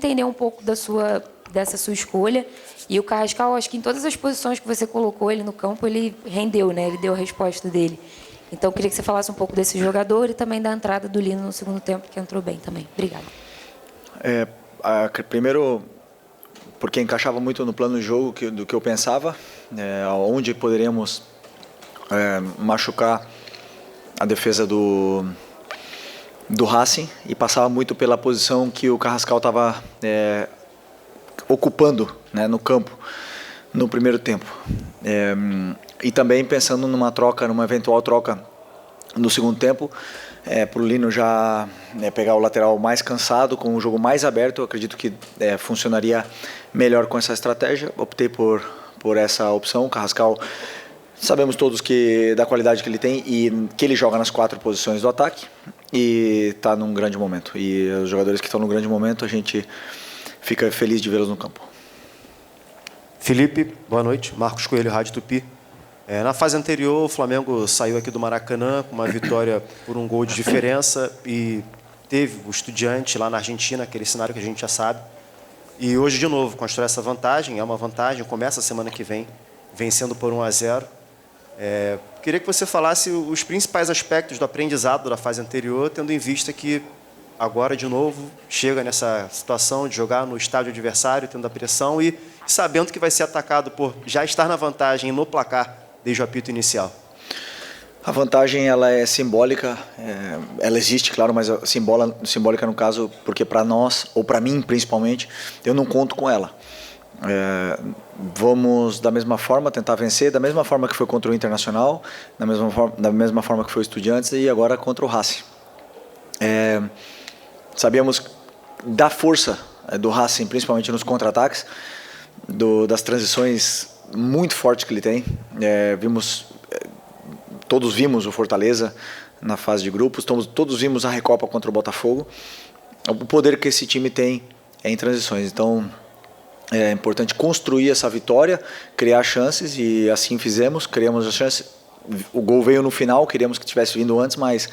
entender um pouco dessa sua escolha. E o Carrascal, acho que em todas as posições que você colocou ele no campo, ele rendeu, né? Ele deu a resposta dele. Então, eu queria que você falasse um pouco desse jogador e também da entrada do Lino no segundo tempo, que entrou bem também. Obrigada. Primeiro, porque encaixava muito no plano de jogo do que eu pensava, onde poderíamos machucar a defesa do Racing, e passava muito pela posição que o Carrascal estava ocupando, né, no campo no primeiro tempo, e também pensando numa eventual troca no segundo tempo, para o Lino já pegar o lateral mais cansado, com o jogo mais aberto. Eu acredito que funcionaria melhor com essa estratégia. Optei por essa opção. O Carrascal, sabemos todos da qualidade que ele tem e que ele joga nas 4 posições do ataque, e está num grande momento. E os jogadores que estão num grande momento, a gente fica feliz de vê-los no campo. Felipe, boa noite. Marcos Coelho, Rádio Tupi. Na fase anterior, o Flamengo saiu aqui do Maracanã com uma vitória por 1 gol de diferença e teve o Estudiante lá na Argentina, aquele cenário que a gente já sabe. E hoje, de novo, constrói essa vantagem, é uma vantagem, começa a semana que vem, vencendo por 1-0. Queria que você falasse os principais aspectos do aprendizado da fase anterior, tendo em vista que agora, de novo, chega nessa situação de jogar no estádio adversário, tendo a pressão e sabendo que vai ser atacado por já estar na vantagem no placar desde o apito inicial. A vantagem, ela é simbólica, ela existe, claro, mas simbólica no caso, porque para nós, ou para mim principalmente, eu não conto com ela. Vamos da mesma forma tentar vencer, da mesma forma que foi contra o Internacional, da mesma forma que foi o Estudiantes e agora contra o Racing. Sabíamos da força do Racing, principalmente nos contra-ataques, das transições muito fortes que ele tem. Todos vimos o Fortaleza na fase de grupos, todos vimos a Recopa contra o Botafogo, o poder que esse time tem em transições. Então é importante construir essa vitória, criar chances, e assim fizemos, criamos as chances. O gol veio no final, queríamos que tivesse vindo antes, mas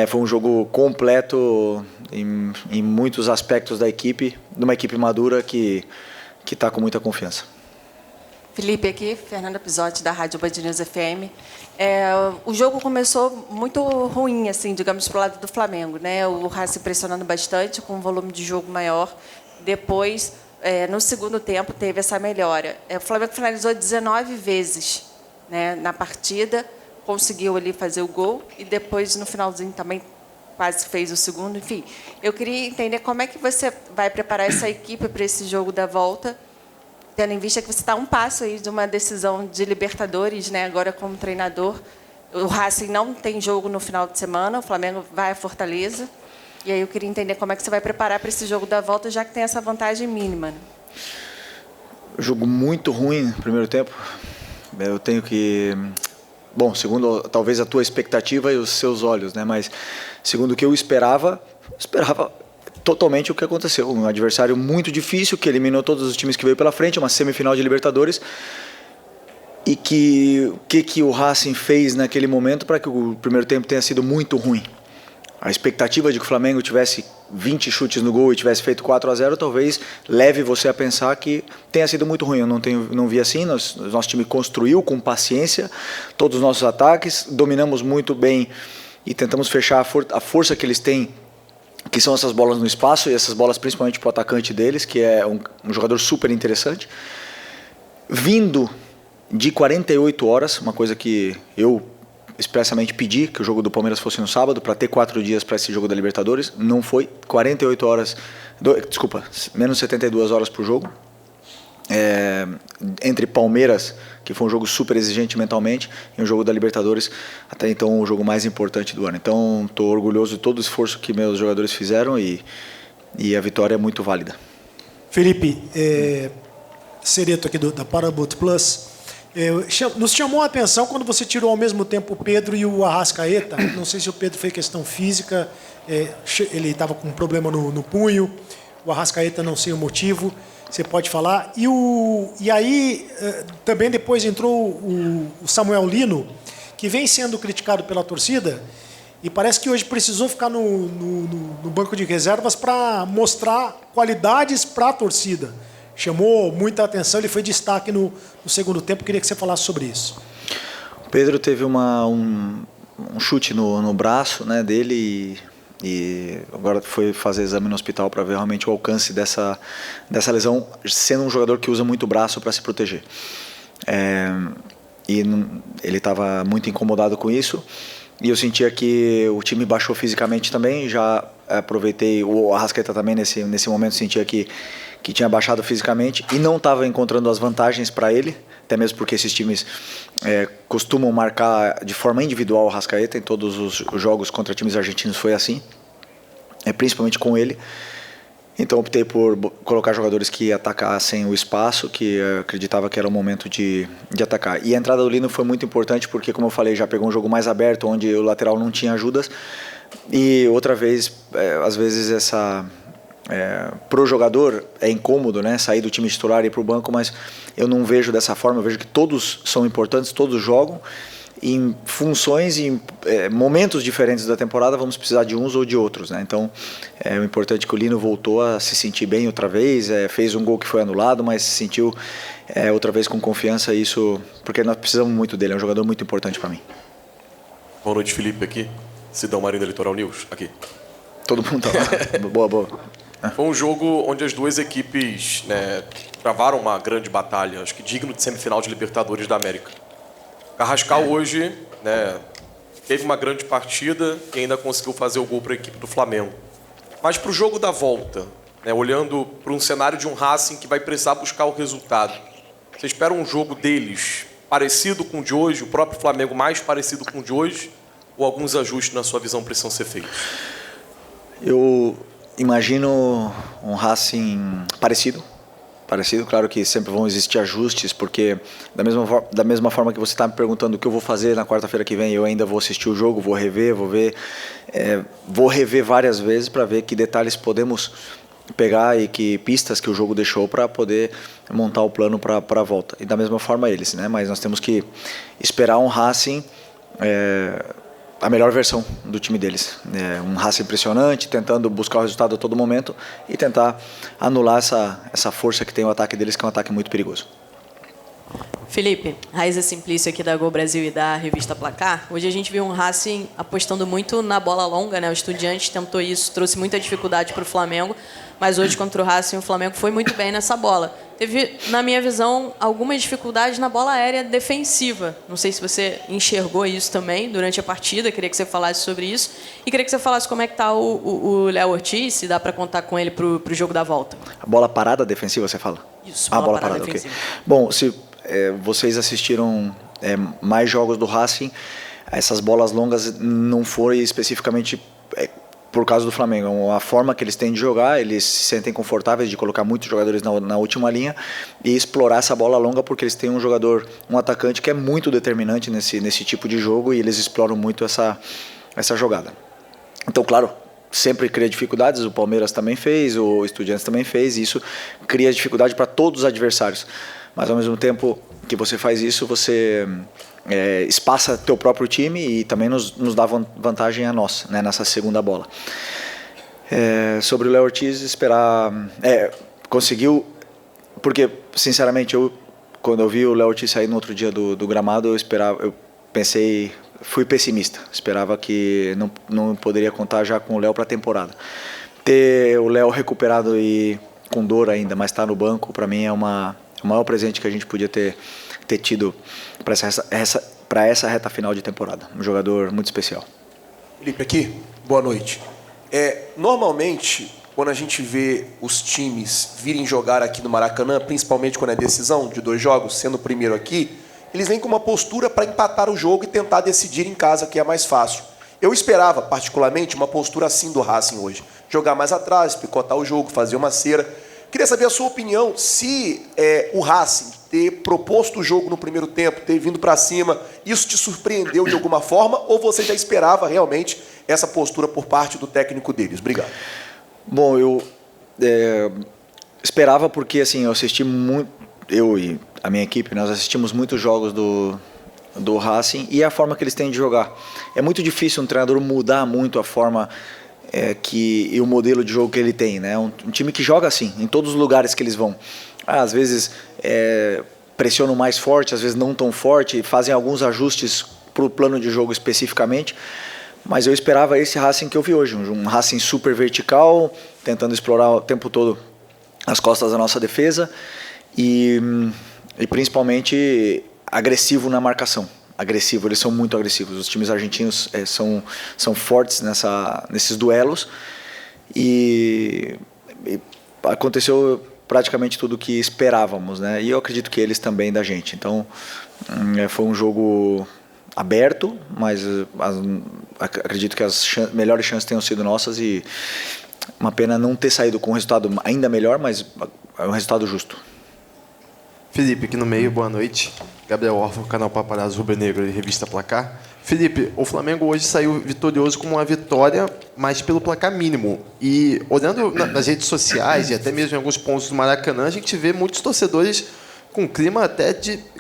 foi um jogo completo em muitos aspectos da equipe, de uma equipe madura que está com muita confiança. Felipe aqui, Fernanda Pisotti, da Rádio Band News FM. O jogo começou muito ruim, assim, digamos, para o lado do Flamengo, né? O Racing pressionando bastante, com um volume de jogo maior. Depois, no segundo tempo, teve essa melhora. O Flamengo finalizou 19 vezes, né, na partida, conseguiu ali fazer o gol e depois, no finalzinho, também quase fez o segundo. Enfim, eu queria entender como é que você vai preparar essa equipe para esse jogo da volta, tendo em vista que você está a um passo aí de uma decisão de Libertadores, né, agora como treinador. O Racing não tem jogo no final de semana, o Flamengo vai a Fortaleza. E aí eu queria entender como é que você vai preparar para esse jogo da volta, já que tem essa vantagem mínima. Né? Jogo muito ruim no primeiro tempo. Eu tenho que... Bom, segundo talvez a tua expectativa e os seus olhos, né? Mas segundo o que eu esperava totalmente o que aconteceu. Um adversário muito difícil, que eliminou todos os times que veio pela frente, uma semifinal de Libertadores. E que o Racing fez naquele momento para que o primeiro tempo tenha sido muito ruim? A expectativa de que o Flamengo tivesse 20 chutes no gol e tivesse feito 4-0 talvez leve você a pensar que tenha sido muito ruim. Eu não vi assim. Nosso time construiu com paciência todos os nossos ataques, dominamos muito bem e tentamos fechar a força que eles têm, que são essas bolas no espaço, e essas bolas principalmente para o atacante deles, que é um jogador super interessante. Vindo de 48 horas, uma coisa que eu expressamente pedi, que o jogo do Palmeiras fosse no sábado, para ter 4 dias para esse jogo da Libertadores. Não foi. 48 horas, menos 72 horas para o jogo. Entre Palmeiras, que foi um jogo super exigente mentalmente, e um jogo da Libertadores, até então o jogo mais importante do ano. Então estou orgulhoso de todo o esforço que meus jogadores fizeram e a vitória é muito válida. Felipe, Cereto aqui da Paramount Plus, nos chamou a atenção quando você tirou ao mesmo tempo o Pedro e o Arrascaeta. Não sei se o Pedro fez questão física, ele estava com um problema no punho, o Arrascaeta não sei o motivo, você pode falar. E aí também depois entrou o Samuel Lino, que vem sendo criticado pela torcida, E parece que hoje precisou ficar no banco de reservas para mostrar qualidades para a torcida. Chamou muita atenção, ele foi destaque no segundo tempo. Queria que você falasse sobre isso. O Pedro teve um chute no braço, né, dele e agora foi fazer exame no hospital para ver realmente o alcance dessa lesão, sendo um jogador que usa muito o braço para se proteger. E ele estava muito incomodado com isso. E eu sentia que o time baixou fisicamente também. Já aproveitei, o Arrascaeta também nesse momento sentia que tinha baixado fisicamente e não estava encontrando as vantagens para ele, até mesmo porque esses times costumam marcar de forma individual o Arrascaeta. Em todos os jogos contra times argentinos foi assim, principalmente com ele. Então optei por colocar jogadores que atacassem o espaço, que eu acreditava que era o momento de atacar. E a entrada do Lino foi muito importante porque, como eu falei, já pegou um jogo mais aberto, onde o lateral não tinha ajudas. E outra vez, às vezes pro jogador é incômodo, né, sair do time titular e ir para o banco, mas eu não vejo dessa forma. Eu vejo que todos são importantes, todos jogam. Em funções e momentos diferentes da temporada vamos precisar de uns ou de outros, né? Então o importante é que o Lino voltou a se sentir bem outra vez, fez um gol que foi anulado, mas se sentiu outra vez com confiança, isso porque nós precisamos muito dele, é um jogador muito importante para mim. Boa noite, Felipe, aqui, Sidão Marinho da Litoral News, aqui. Todo mundo tá lá. Boa. Foi um jogo onde as duas equipes, né, travaram uma grande batalha, acho que digno de semifinal de Libertadores da América. Carrascal hoje, né, teve uma grande partida e ainda conseguiu fazer o gol para a equipe do Flamengo. Mas para o jogo da volta, né, olhando para um cenário de um Racing que vai precisar buscar o resultado, você espera um jogo deles parecido com o de hoje, o próprio Flamengo mais parecido com o de hoje, ou alguns ajustes na sua visão precisam ser feitos? Eu imagino um Racing parecido, claro que sempre vão existir ajustes, porque da mesma forma que você está me perguntando o que eu vou fazer na quarta-feira que vem, eu ainda vou assistir o jogo, vou rever várias vezes para ver que detalhes podemos pegar e que pistas que o jogo deixou para poder montar o plano para a volta. E da mesma forma eles, né? Mas nós temos que esperar um Racing a melhor versão do time deles. Um Racing impressionante, tentando buscar o resultado a todo momento e tentar anular essa força que tem o ataque deles, que é um ataque muito perigoso. Felipe, Raíza Simplício aqui da Gol Brasil e da revista Placar. Hoje a gente viu um Racing apostando muito na bola longa, né? O Estudiantes tentou isso, trouxe muita dificuldade para o Flamengo, mas hoje contra o Racing o Flamengo foi muito bem nessa bola. Teve, na minha visão, algumas dificuldades na bola aérea defensiva. Não sei se você enxergou isso também durante a partida, queria que você falasse sobre isso. E queria que você falasse como é que está o Léo Ortiz, se dá para contar com ele para o jogo da volta. A bola parada defensiva, você fala? Isso, bola parada defensiva. Okay. Bom, se vocês assistiram mais jogos do Racing, essas bolas longas não foram especificamente por causa do Flamengo. A forma que eles têm de jogar, eles se sentem confortáveis de colocar muitos jogadores na última linha e explorar essa bola longa, porque eles têm um atacante que é muito determinante nesse tipo de jogo e eles exploram muito essa jogada. Então, claro, sempre cria dificuldades, o Palmeiras também fez, o Estudiantes também fez, e isso cria dificuldade para todos os adversários. Mas ao mesmo tempo que você faz isso, você espaça teu próprio time e também nos dá vantagem a nós, né, nessa segunda bola. Sobre o Léo Ortiz, esperar... conseguiu... Porque, sinceramente, quando eu vi o Léo Ortiz sair no outro dia do gramado, eu pensei... Fui pessimista. Esperava que não poderia contar já com o Léo para a temporada. Ter o Léo recuperado e com dor ainda, mas estar no banco, para mim é o maior presente que a gente podia ter tido para essa reta final de temporada. Um jogador muito especial. Felipe, aqui, boa noite. Normalmente, quando a gente vê os times virem jogar aqui no Maracanã, principalmente quando é decisão de 2 jogos, sendo o primeiro aqui, eles vêm com uma postura para empatar o jogo e tentar decidir em casa, que é mais fácil. Eu esperava, particularmente, uma postura assim do Racing hoje. Jogar mais atrás, picotar o jogo, fazer uma cera. Queria saber a sua opinião, se o Racing ter proposto o jogo no primeiro tempo, ter vindo para cima, isso te surpreendeu de alguma forma, ou você já esperava realmente essa postura por parte do técnico deles? Obrigado. Bom, eu esperava porque assim, eu assisti muito, eu e a minha equipe, nós assistimos muitos jogos do Racing e a forma que eles têm de jogar. É muito difícil um treinador mudar muito a forma e o modelo de jogo que ele tem, né? Um time que joga assim, em todos os lugares que eles vão. Às vezes pressionam mais forte, às vezes não tão forte, fazem alguns ajustes para o plano de jogo especificamente, mas eu esperava esse Racing que eu vi hoje, um Racing super vertical, tentando explorar o tempo todo as costas da nossa defesa e principalmente agressivo na marcação. Agressivo, eles são muito agressivos. Os times argentinos são fortes nesses duelos e aconteceu praticamente tudo o que esperávamos, né? E eu acredito que eles também da gente. Então foi um jogo aberto, mas acredito que as melhores chances tenham sido nossas e uma pena não ter saído com um resultado ainda melhor, mas é um resultado justo. Felipe, aqui no meio, boa noite. Gabriel Orfa, canal Paparazzo Rubro-Negro e Revista Placar. Felipe, o Flamengo hoje saiu vitorioso com uma vitória, mas pelo placar mínimo. E olhando nas redes sociais e até mesmo em alguns pontos do Maracanã, a gente vê muitos torcedores com clima até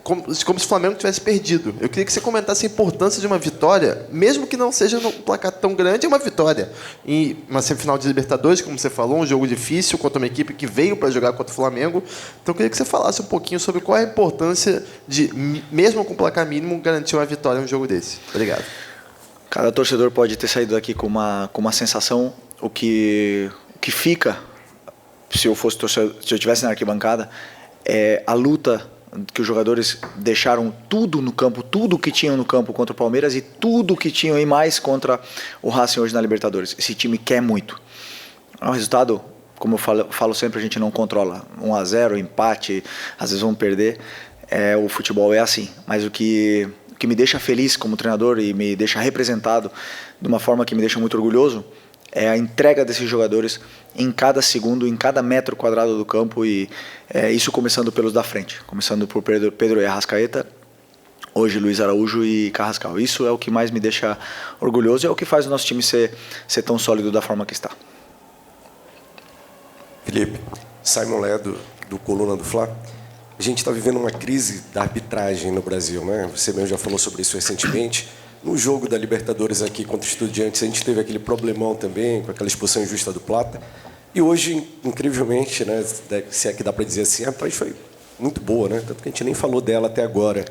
como se o Flamengo tivesse perdido. Eu queria que você comentasse a importância de uma vitória, mesmo que não seja num placar tão grande, é uma vitória. Em uma semifinal de Libertadores, como você falou, um jogo difícil contra uma equipe que veio para jogar contra o Flamengo. Então eu queria que você falasse um pouquinho sobre qual é a importância de, mesmo com placar mínimo, garantir uma vitória em um jogo desse. Obrigado. Cada torcedor pode ter saído daqui com uma sensação, o que fica, se eu fosse torcedor, se eu estivesse na arquibancada, é a luta que os jogadores deixaram tudo no campo, tudo que tinham no campo contra o Palmeiras e tudo que tinham e mais contra o Racing hoje na Libertadores. Esse time quer muito. O resultado, como eu falo sempre, a gente não controla. 1-0, empate, às vezes vamos perder. O futebol é assim. Mas o que me deixa feliz como treinador e me deixa representado de uma forma que me deixa muito orgulhoso é a entrega desses jogadores em cada segundo, em cada metro quadrado do campo e isso começando pelos da frente, começando por Pedro e Arrascaeta, hoje Luiz Araújo e Carrascal. Isso é o que mais me deixa orgulhoso e é o que faz o nosso time ser tão sólido da forma que está. Felipe, Simon Lé do Coluna do Fla. A gente está vivendo uma crise da arbitragem no Brasil, né? Você mesmo já falou sobre isso recentemente. No jogo da Libertadores aqui contra o Estudiantes, a gente teve aquele problemão também, com aquela expulsão injusta do Plata. E hoje, incrivelmente, né, se é que dá para dizer assim, a arbitragem foi muito boa, né? Tanto que a gente nem falou dela até agora,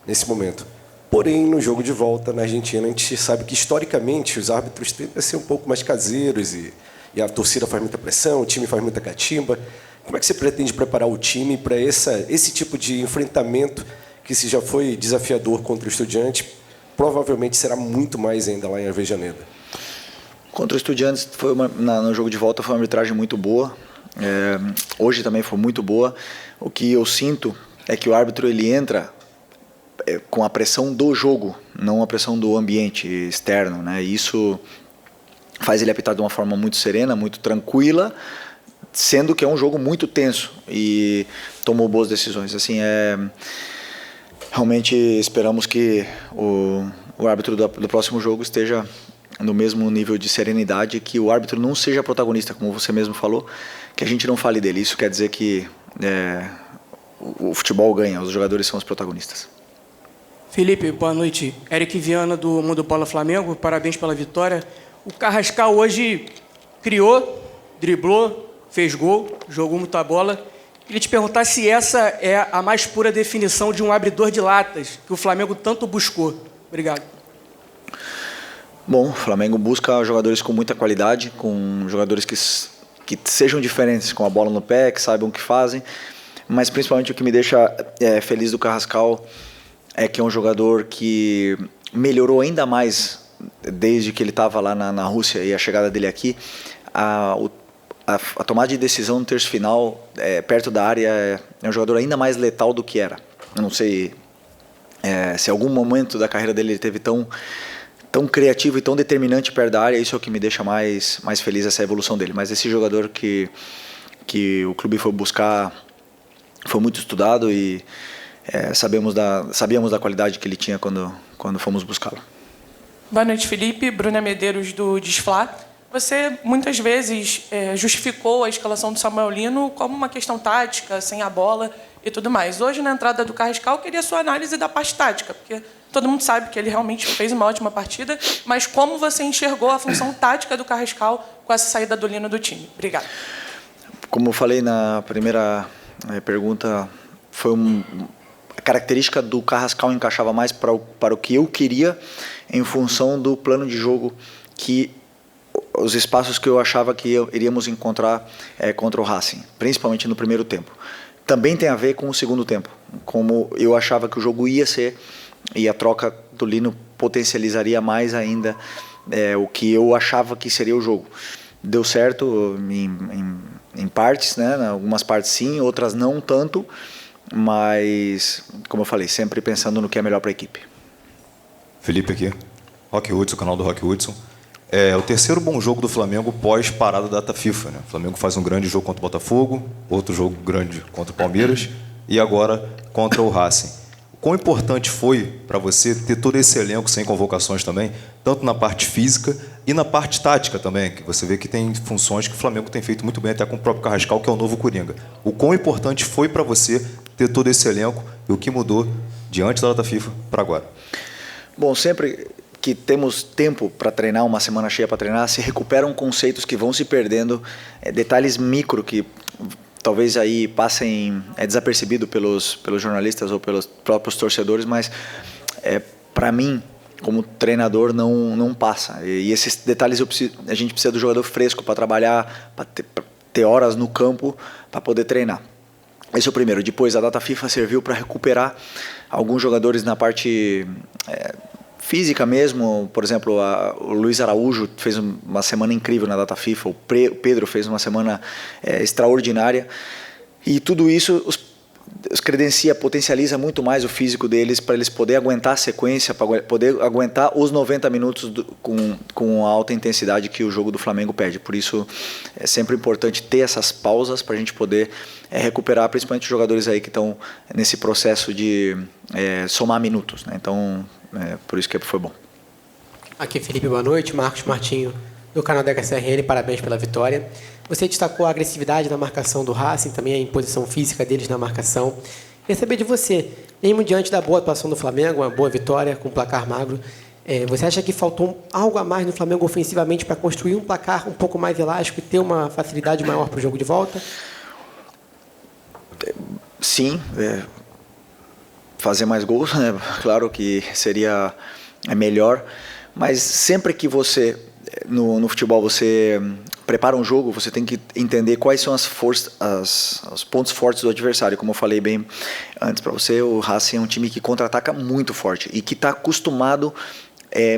nesse momento. Porém, no jogo de volta, na Argentina, a gente sabe que, historicamente, os árbitros tendem a ser um pouco mais caseiros e a torcida faz muita pressão, o time faz muita catimba. Como é que você pretende preparar o time para esse tipo de enfrentamento que, se já foi desafiador contra o Estudiantes, provavelmente será muito mais ainda lá em Avejaneda? Contra o Estudiantes, no jogo de volta, foi uma arbitragem muito boa. Hoje também foi muito boa. O que eu sinto é que o árbitro ele entra com a pressão do jogo, não a pressão do ambiente externo, né? E isso faz ele apitar de uma forma muito serena, muito tranquila, sendo que é um jogo muito tenso e tomou boas decisões. Assim, realmente esperamos que o árbitro do próximo jogo esteja no mesmo nível de serenidade, que o árbitro não seja protagonista, como você mesmo falou, que a gente não fale dele. Isso quer dizer que o futebol ganha, os jogadores são os protagonistas. Felipe, boa noite. Eric Viana, do Mundo Bola Flamengo, parabéns pela vitória. O Carrascal hoje criou, driblou, fez gol, jogou muita bola. Queria te perguntar se essa é a mais pura definição de um abridor de latas que o Flamengo tanto buscou. Obrigado. Bom, o Flamengo busca jogadores com muita qualidade, com jogadores que sejam diferentes, com a bola no pé, que saibam o que fazem, mas principalmente o que me deixa feliz do Carrascal é que é um jogador que melhorou ainda mais desde que ele estava lá na Rússia e a chegada dele aqui. A tomada de decisão no terço final, perto da área, é um jogador ainda mais letal do que era. Eu não sei se em algum momento da carreira dele ele teve tão criativo e tão determinante perto da área. Isso é o que me deixa mais feliz, essa evolução dele. Mas esse jogador que o clube foi buscar foi muito estudado e sabíamos da qualidade que ele tinha quando fomos buscá-lo. Boa noite, Felipe. Bruna Medeiros, do Desflá. você muitas vezes justificou a escalação do Samuel Lino como uma questão tática, sem a bola e tudo mais. Hoje, na entrada do Carrascal, eu queria a sua análise da parte tática, porque todo mundo sabe que ele realmente fez uma ótima partida, mas como você enxergou a função tática do Carrascal com essa saída do Lino do time? Obrigado. Como eu falei na primeira pergunta, foi a característica do Carrascal encaixava mais para o que eu queria em função do plano de jogo, que os espaços que eu achava que iríamos encontrar contra o Racing, principalmente no primeiro tempo. Também tem a ver com o segundo tempo, como eu achava que o jogo ia ser, e a troca do Lino potencializaria mais ainda o que eu achava que seria o jogo. Deu certo em partes, né? Em algumas partes sim, outras não tanto, mas, como eu falei, sempre pensando no que é melhor para a equipe. Felipe aqui, Rock Hudson, canal do Rock Hudson. É o terceiro bom jogo do Flamengo pós-parada da data FIFA, né? O Flamengo faz um grande jogo contra o Botafogo, outro jogo grande contra o Palmeiras e agora contra o Racing. Quão importante foi para você ter todo esse elenco sem convocações também, tanto na parte física e na parte tática também, que você vê que tem funções que o Flamengo tem feito muito bem, até com o próprio Carrascal, que é o novo Coringa. O quão importante foi para você ter todo esse elenco e o que mudou de antes da data FIFA para agora? Bom, sempre que temos tempo para treinar, uma semana cheia para treinar, se recuperam conceitos que vão se perdendo, detalhes micro que talvez aí passem desapercebido pelos jornalistas ou pelos próprios torcedores, mas para mim, como treinador, não passa. E esses detalhes a gente precisa do jogador fresco para trabalhar, para ter horas no campo para poder treinar. Esse é o primeiro. Depois, a data FIFA serviu para recuperar alguns jogadores na parte física mesmo. Por exemplo, o Luiz Araújo fez uma semana incrível na data FIFA, o Pedro fez uma semana extraordinária, e tudo isso os credencia, potencializa muito mais o físico deles, para eles poderem aguentar a sequência, para poder aguentar os 90 minutos com a alta intensidade que o jogo do Flamengo pede. Por isso é sempre importante ter essas pausas para a gente poder recuperar, principalmente os jogadores aí que estão nesse processo de somar minutos, né? Então, por isso que foi bom. Aqui, Felipe, boa noite. Marcos Martinho, do canal da HCRN, parabéns pela vitória. Você destacou a agressividade na marcação do Racing, também a imposição física deles na marcação. Queria saber de você, mesmo diante da boa atuação do Flamengo, uma boa vitória com placar magro, você acha que faltou algo a mais no Flamengo ofensivamente para construir um placar um pouco mais elástico e ter uma facilidade maior para o jogo de volta? Sim, fazer mais gols, né? Claro que seria melhor, mas sempre que você, no futebol, você prepara um jogo, você tem que entender quais são os pontos fortes do adversário. Como eu falei bem antes para você, o Racing é um time que contra-ataca muito forte e que está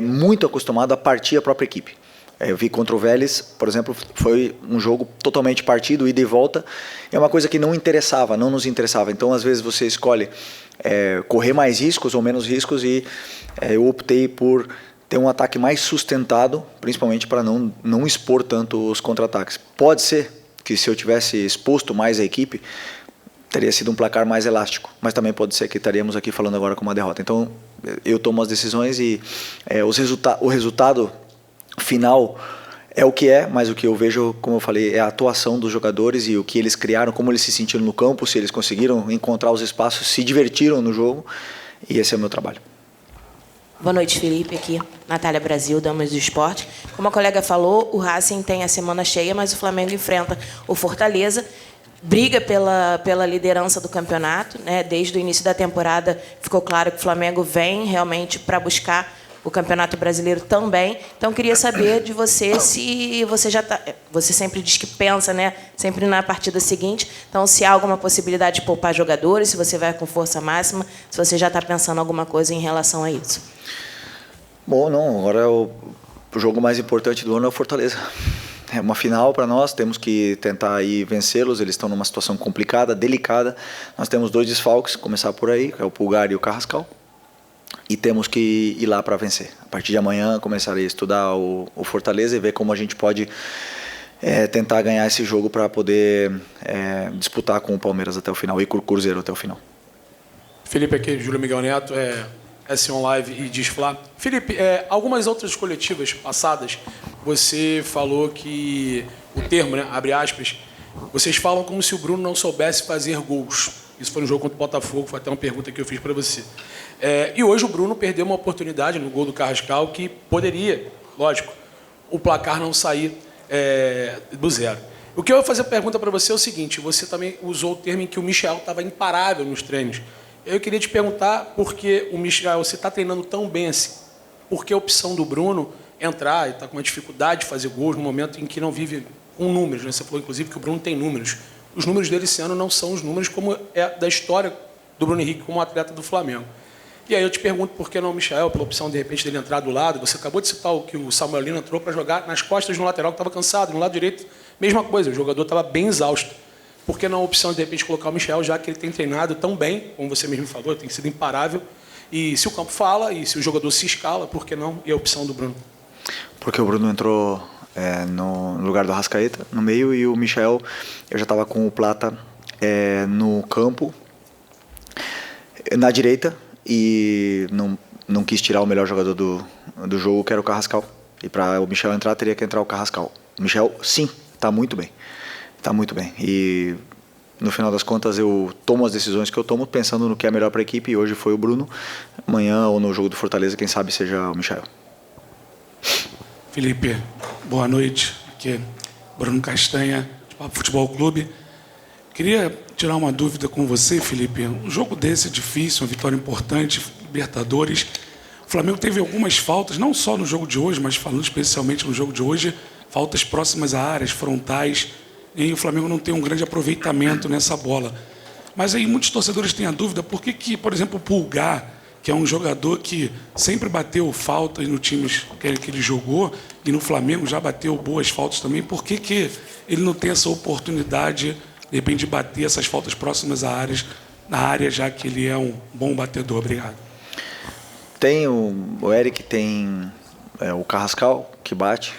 muito acostumado a partir a própria equipe. Eu vi contra o Vélez, por exemplo, foi um jogo totalmente partido, ida e volta. É uma coisa que não nos interessava. Então, às vezes, você escolhe correr mais riscos ou menos riscos, e eu optei por ter um ataque mais sustentado, principalmente para não expor tanto os contra-ataques. Pode ser que, se eu tivesse exposto mais a equipe, teria sido um placar mais elástico, mas também pode ser que estaríamos aqui falando agora com uma derrota. Então, eu tomo as decisões e o resultado final é o que é, mas o que eu vejo, como eu falei, é a atuação dos jogadores e o que eles criaram, como eles se sentiram no campo, se eles conseguiram encontrar os espaços, se divertiram no jogo, e esse é o meu trabalho. Boa noite, Felipe, aqui, Natália Brasil, Damas do Esporte. Como a colega falou, o Racing tem a semana cheia, mas o Flamengo enfrenta o Fortaleza, briga pela liderança do campeonato, né? Desde o início da temporada ficou claro que o Flamengo vem realmente para buscar o Campeonato Brasileiro também. Então, queria saber de você se você já está... Você sempre diz que pensa, né, sempre na partida seguinte. Então, se há alguma possibilidade de poupar jogadores, se você vai com força máxima, se você já está pensando alguma coisa em relação a isso. Bom, não. Agora o jogo mais importante do ano é o Fortaleza. É uma final para nós, temos que tentar aí vencê-los. Eles estão numa situação complicada, delicada. Nós temos 2 desfalques, começar por aí, que é o Pulgar e o Carrascal. E temos que ir lá para vencer. A partir de amanhã, começarei a estudar o Fortaleza e ver como a gente pode tentar ganhar esse jogo para poder disputar com o Palmeiras até o final e com o Cruzeiro até o final. Felipe aqui, Júlio Miguel Neto, S1 Live e Disfla. Felipe, algumas outras coletivas passadas, você falou que o termo, né, abre aspas, vocês falam como se o Bruno não soubesse fazer gols. Isso foi no jogo contra o Botafogo, foi até uma pergunta que eu fiz para você. E hoje o Bruno perdeu uma oportunidade no gol do Carrascal que poderia, lógico, o placar não sair do zero. O que eu vou fazer a pergunta para você é o seguinte, você também usou o termo em que o Michel estava imparável nos treinos. Eu queria te perguntar por que o Michel, você está treinando tão bem assim, por que a opção do Bruno entrar e está com uma dificuldade de fazer gols no momento em que não vive com números, né? Você falou, inclusive, que o Bruno tem números. Os números dele esse ano não são os números como é da história do Bruno Henrique como atleta do Flamengo. E aí eu te pergunto por que não o Michel, pela opção, de repente, dele entrar do lado. Você acabou de citar que o Samuel Lino entrou para jogar nas costas de um lateral que estava cansado. No lado direito, mesma coisa, o jogador estava bem exausto. Por que não a opção de repente, colocar o Michel, já que ele tem treinado tão bem, como você mesmo falou, tem sido imparável. E se o campo fala, e se o jogador se escala, por que não? E a opção do Bruno? Porque o Bruno entrou no lugar do Arrascaeta, no meio, e o Michel, eu já estava com o Plata no campo, na direita, e não quis tirar o melhor jogador do jogo, que era o Carrascal. E para o Michel entrar, teria que entrar o Carrascal. O Michel, sim, está muito bem. Está muito bem. E no final das contas, eu tomo as decisões que eu tomo pensando no que é melhor para a equipe. E hoje foi o Bruno. Amanhã, ou no jogo do Fortaleza, quem sabe seja o Michel. Felipe, boa noite. Aqui é Bruno Castanha, de Papo Futebol Clube. Queria tirar uma dúvida com você, Felipe. Um jogo desse é difícil, uma vitória importante, Libertadores. O Flamengo teve algumas faltas, não só no jogo de hoje, mas falando especialmente no jogo de hoje, faltas próximas a áreas, frontais, e o Flamengo não tem um grande aproveitamento nessa bola. Mas aí muitos torcedores têm a dúvida, por que, por exemplo, o Pulgar, que é um jogador que sempre bateu faltas no time que ele jogou, e no Flamengo já bateu boas faltas também, por que ele não tem essa oportunidade, de repente, de bater essas faltas próximas na área, já que ele é um bom batedor? Obrigado. Tem o Eric, tem o Carrascal, que bate,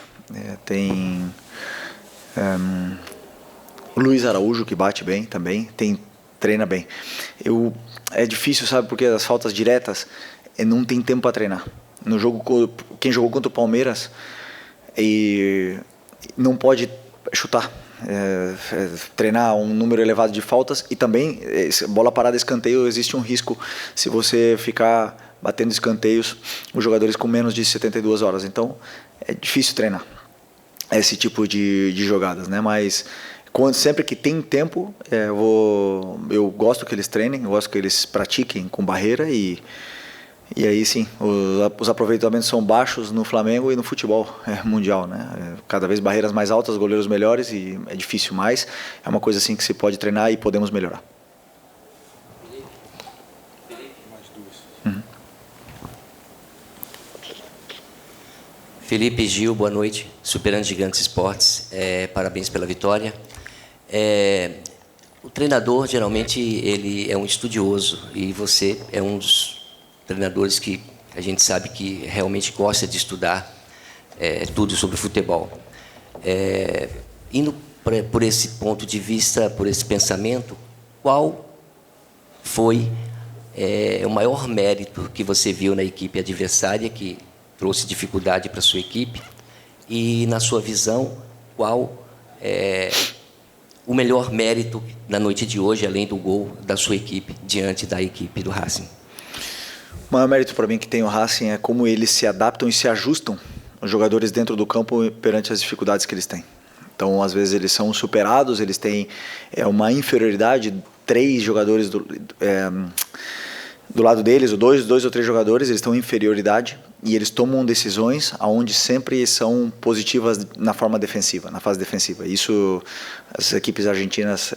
tem o Luiz Araújo, que bate bem também, treina bem. É difícil, sabe, porque as faltas diretas não tem tempo para treinar. No jogo, quem jogou contra o Palmeiras e não pode chutar, treinar um número elevado de faltas, e também bola parada, escanteio, existe um risco se você ficar batendo escanteios os jogadores com menos de 72 horas. Então é difícil treinar esse tipo de jogadas, né? Mas sempre que tem tempo, eu gosto que eles treinem, eu gosto que eles pratiquem com barreira, e aí sim, os aproveitamentos são baixos no Flamengo e no futebol mundial, né? Cada vez barreiras mais altas, goleiros melhores, e é difícil, mas é uma coisa assim que se pode treinar e podemos melhorar. Felipe, Gil, boa noite. Superando Gigantes Esportes, parabéns pela vitória. O treinador, geralmente, ele é um estudioso, e você é um dos treinadores que a gente sabe que realmente gosta de estudar tudo sobre futebol. Indo por esse ponto de vista, por esse pensamento, qual foi o maior mérito que você viu na equipe adversária, que trouxe dificuldade para a sua equipe, e, na sua visão, qual o melhor mérito na noite de hoje, além do gol da sua equipe, diante da equipe do Racing? O maior mérito para mim que tem o Racing é como eles se adaptam e se ajustam, os jogadores dentro do campo, perante as dificuldades que eles têm. Então, às vezes, eles são superados, eles têm uma inferioridade, 3 jogadores do lado deles, ou dois ou três jogadores, eles estão em inferioridade, e eles tomam decisões onde sempre são positivas na forma defensiva, na fase defensiva. Isso, as equipes argentinas,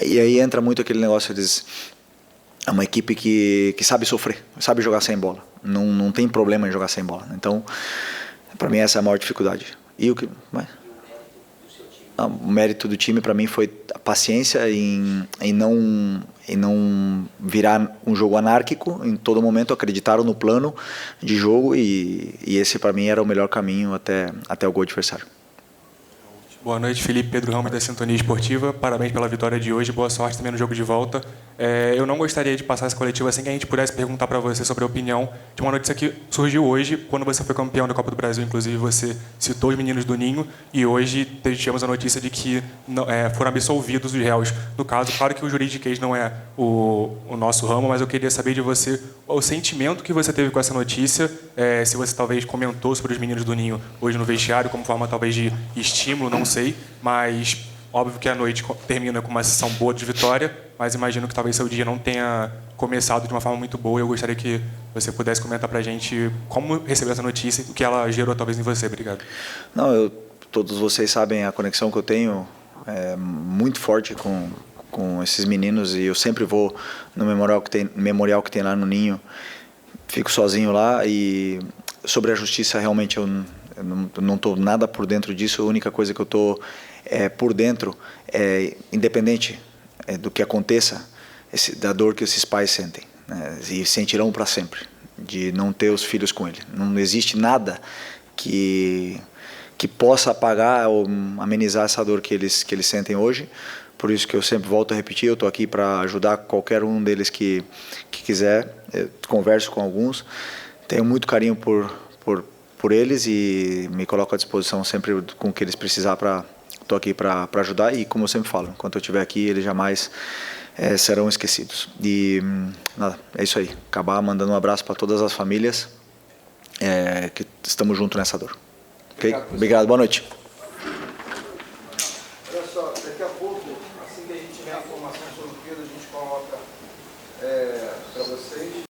e aí entra muito aquele negócio, é uma equipe que sabe sofrer, sabe jogar sem bola, não tem problema em jogar sem bola. Então, para mim, essa é a maior dificuldade. E o que mais? O mérito do time para mim foi a paciência em não virar um jogo anárquico em todo momento, acreditaram no plano de jogo, e esse para mim era o melhor caminho até o gol adversário. Boa noite, Felipe, Pedro Ramos da Sintonia Esportiva, parabéns pela vitória de hoje, boa sorte também no jogo de volta. Eu não gostaria de passar essa coletiva sem que a gente pudesse perguntar para você sobre a opinião de uma notícia que surgiu hoje, quando você foi campeão da Copa do Brasil. Inclusive, você citou os meninos do Ninho, e hoje tivemos a notícia de que foram absolvidos os réus. No caso, claro que o juridiquês não é o nosso ramo, mas eu queria saber de você o sentimento que você teve com essa notícia, se você talvez comentou sobre os meninos do Ninho hoje no vestiário, como forma talvez de estímulo, não sei, mas óbvio que a noite termina com uma sessão boa de vitória, mas imagino que talvez seu dia não tenha começado de uma forma muito boa. Eu gostaria que você pudesse comentar para a gente como recebeu essa notícia e o que ela gerou talvez em você. Obrigado. Não, todos vocês sabem a conexão que eu tenho muito forte com esses meninos, e eu sempre vou no memorial que tem lá no Ninho. Fico sozinho lá, e sobre a justiça realmente eu não estou nada por dentro disso. A única coisa que eu estou por dentro independente do que aconteça, da dor que esses pais sentem, né, e sentirão para sempre, de não ter os filhos com ele. Não existe nada que possa apagar ou amenizar essa dor que eles sentem hoje. Por isso que eu sempre volto a repetir, eu estou aqui para ajudar qualquer um deles que quiser. Eu converso com alguns, tenho muito carinho por eles e me coloco à disposição sempre com o que eles precisar. Estou aqui para ajudar, e como eu sempre falo, enquanto eu estiver aqui, eles jamais serão esquecidos. E nada, é isso aí. Acabar mandando um abraço para todas as famílias que estamos juntos nessa dor. Okay? Obrigado, boa noite. Olha só, daqui a pouco, assim que a gente tiver a informação sobre o Pedro, a gente coloca para vocês.